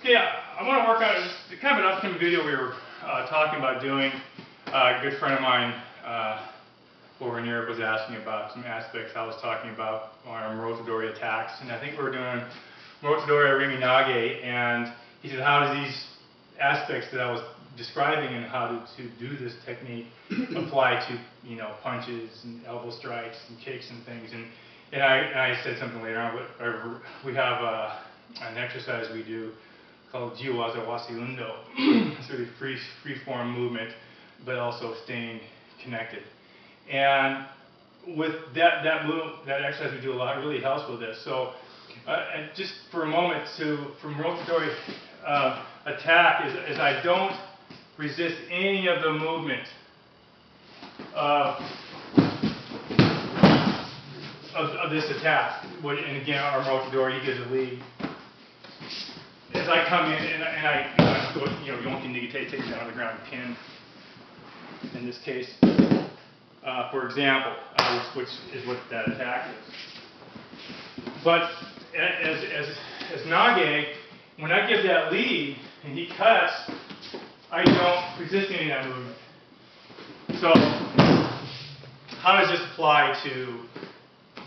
Yeah, I want to work on it. Kind of an upcoming video we were talking about doing. A good friend of mine over in Europe was asking about some aspects I was talking about on Rotodori attacks, and I think we were doing Rotodori Riminage, and he said, how do these aspects that I was describing and how to do this technique apply to, you know, punches and elbow strikes and kicks and things. And I said something later on, but we have an exercise we do called Jiwaza Wasi Undo. It's really free form movement, but also staying connected. And with that exercise we do a lot, it really helps with this. So and just for a moment, from Rotodori attack is I don't resist any of the movement of this attack. And again, our Rotodori, he gives a lead. As I come in and I go, you know, Yonki Nigite, take it down on the ground, pin. In this case, for example, which is what that attack is. But as Nage, when I give that lead and he cuts, I don't resist any of that movement. So, how does this apply to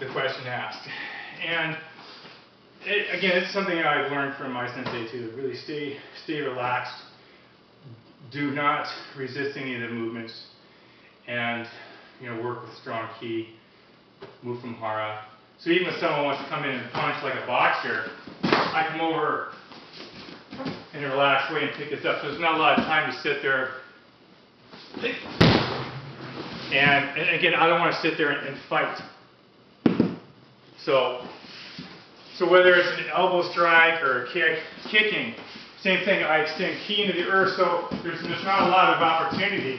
the question asked? And again, it's something I've learned from my sensei too. Really stay relaxed. Do not resist any of the movements, and you know, work with strong ki. Move from hara. So even if someone wants to come in and punch like a boxer, I come over in a relaxed way and pick this up. So there's not a lot of time to sit there. And again, I don't want to sit there and fight. So whether it's an elbow strike or a kicking, same thing. I extend ki into the earth, so there's not a lot of opportunity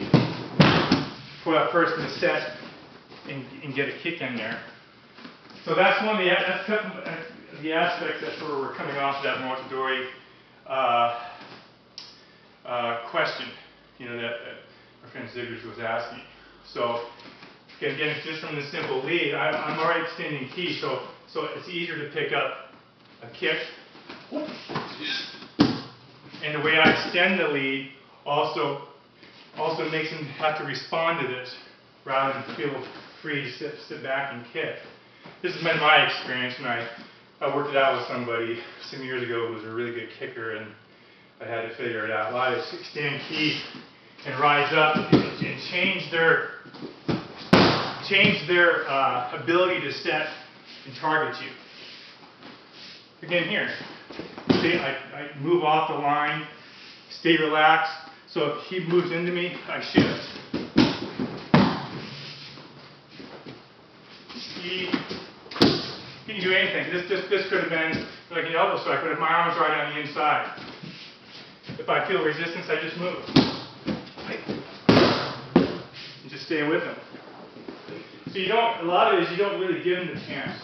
for that person to set and get a kick in there. So that's one of the aspects that's where we're coming off of that Rotodori question, you know, that our friend Ziggers was asking. So again, just from the simple lead, I'm already extending ki, so it's easier to pick up a kick. And the way I extend the lead also makes him have to respond to this rather than feel free to sit back and kick. This has been my experience when I worked it out with somebody some years ago who was a really good kicker, and I had to figure it out. A lot of extend ki and rise up and change their ability to set and target you. Again here, see, I move off the line, stay relaxed, so if he moves into me, I shift. He can do anything. This could have been like an elbow strike, but if my arm's right on the inside, if I feel resistance, I just move. And just stay with him. So a lot of it is you don't really give him the chance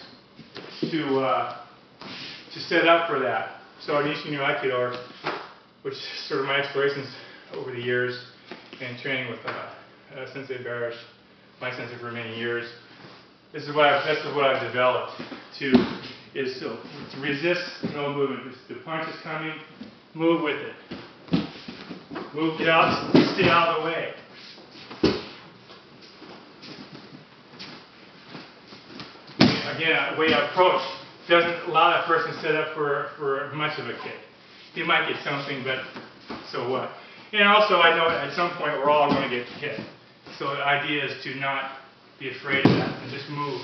to set up for that. So in Isshin Ryu Aikido, which is sort of my explorations over the years and training with Sensei Barish, my sensei for many years, this is what I've developed to resist no movement. The punch is coming, move with it. Move, get out, stay out of the way. Again, the way I approach doesn't allow that person to set up for much of a kick. He might get something, but so what? And also, I know at some point we're all going to get hit. So the idea is to not be afraid of that and just move.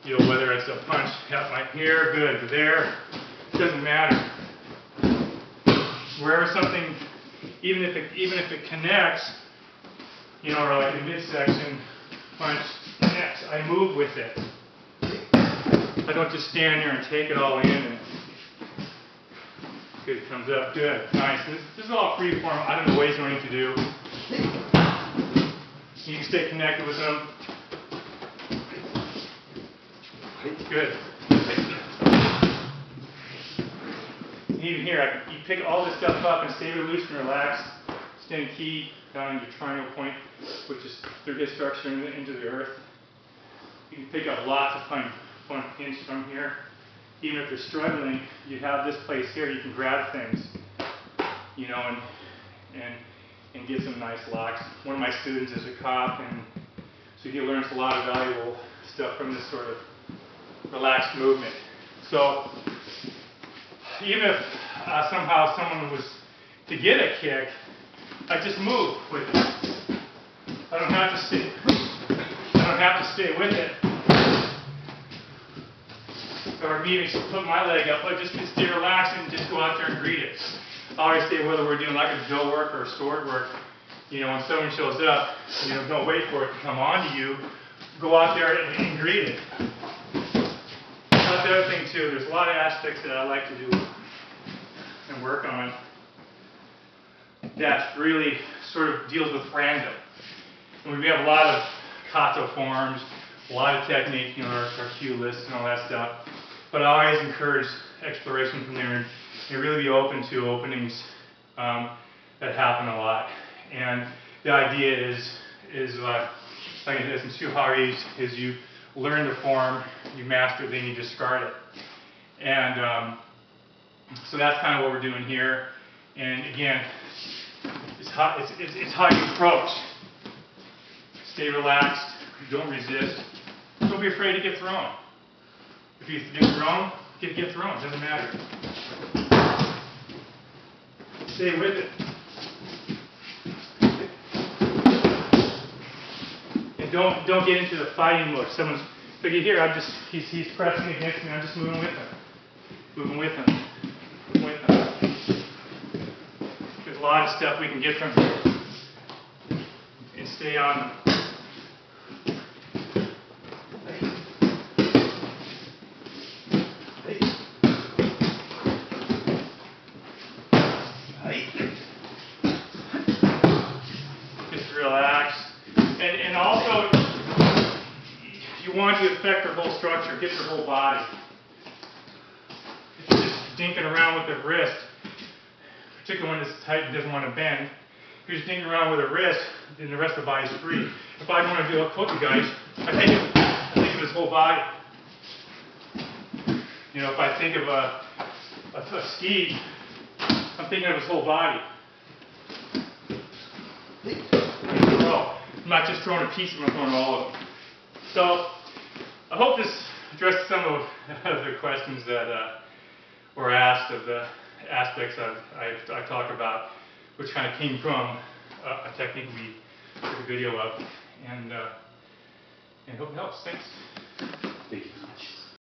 You know, whether it's a punch, like here, good, there, doesn't matter. Wherever something, even if it connects, you know, or like a midsection punch connects, I move with it. I don't just stand there and take it all in and good, it comes up, good, nice. This is all free form. I don't know what he's going to do. You can stay connected with them. Good. Even here, you pick all this stuff up and stay loose and relaxed. Extend ki down into triangle point, which is through his structure into the earth. You can pick up lots of fun pinch from here. even if they're struggling, you have this place here, you can grab things, you know, and get some nice locks. One of my students is a cop, and so he learns a lot of valuable stuff from this sort of relaxed movement. So even if somehow someone was to get a kick, I just move with it. I don't have to stay with it. Or maybe put my leg up, but just stay relaxed and just go out there and greet it. I always say whether we're doing like a drill work or sword work, you know, when someone shows up, you know, don't wait for it to come on to you. Go out there and greet it. That's the other thing too. There's a lot of aspects that I like to do and work on that really sort of deals with random. And we have a lot of kata forms, a lot of technique, you know, our cue lists and all that stuff. But I always encourage exploration from there and really be open to openings that happen a lot. And the idea is like I said, in Shuhari, is you learn the form, you master it, then you discard it. And so that's kind of what we're doing here. And again, it's how you approach. Stay relaxed, don't resist. Don't be afraid to get thrown. If you get thrown, get thrown, it doesn't matter. Stay with it. And don't get into the fighting mode. Someone's, look at here, he's pressing against me, I'm just moving with him. Moving with him. Moving with him. There's a lot of stuff we can get from here. And stay on them. Just relax. And also, you want to affect their whole structure, get their whole body. If you're just dinking around with the wrist, particularly when it's tight and doesn't want to bend, if you're just dinking around with the wrist, then the rest of the body's free. If I want to do a cookie, guys, I think of his whole body. You know, if I think of a ski, I'm thinking of his whole body. I'm not just throwing a piece, I'm throwing all of them. So, I hope this addressed some of the questions that were asked of the aspects I talk about, which kind of came from a technique we took a video of, and hope it helps. Thanks. Thank you.